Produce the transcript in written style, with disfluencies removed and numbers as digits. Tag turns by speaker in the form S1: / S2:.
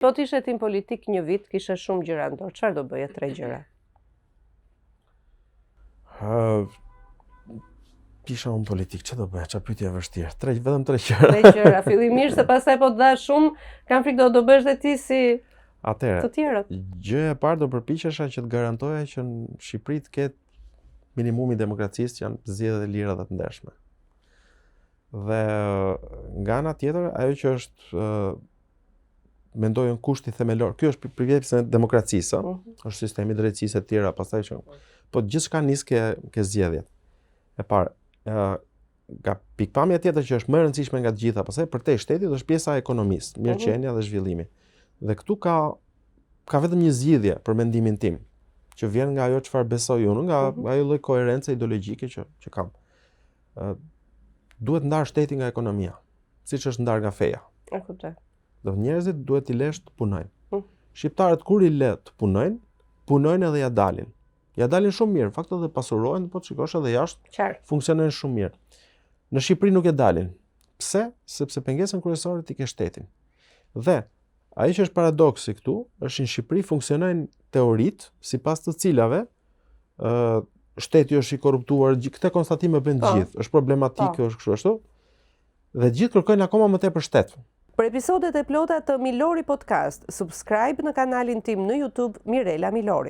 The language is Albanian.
S1: Po t'ishe tim politik një vit, kishe shumë gjëra ndorë, çfarë do bëje 3 gjëra?
S2: Kisha unë politik, që do bëja, që pyetje e vështirë, vetëm 3 gjëra.
S1: 3 gjëra, fillimisht, se pastaj po të dha shumë, kam frikë do bësh dhe ti si
S2: Atëherë,
S1: të tjerët.
S2: gjëja e parë do përpiqesha që të garantoja që në Shqipëri të ketë minimumi demokracisë, që janë zgjedhjet e lira dhe të ndershme. Dhe nga ana tjetër, ajo që është mendoj unë kushti themelor. Ky është përpjekja e demokracisë, është sistemi i drejtësisë e tjera, pastaj që po gjithçka nis ke zgjedhjet. E parë, nga pikpamja tjetër që është më e rëndësishme nga të gjitha, pastaj përtej shtetit është pjesa e ekonomisë, mirëqenia dhe zhvillimi. Dhe këtu ka vetëm një zgjidhje për mendimin tim, që vjen nga ajo çfarë besoj unë, nga ajo lloj koherence ideologjike që kam. Duhet ndar shteti nga ekonomia, siç është ndar nga feja.
S1: E kuptoj.
S2: Do njerëzit duhet t'i lesh të punojnë. Shqiptarët kur i le të punojnë edhe ja dalin. Ja dalin shumë mirë, në fakt edhe pasurohen, po të shikosh edhe jashtë, funksionojnë shumë mirë. Në Shqipëri nuk e dalin. Pse? Sepse pengesën kryesore ti ke shtetin. Dhe ai që është paradoksi këtu, është në Shqipëri funksionojnë teoritë sipas të cilave shteti është i korruptuar, këtë konstatim e bën të gjithë, është problematik, është kështu ashtu. Dhe gjithë kërkojnë akoma më tepër shtet.
S1: Për episodet e plota të Milori Podcast, subscribe në kanalin tim në YouTube Mirela Milori.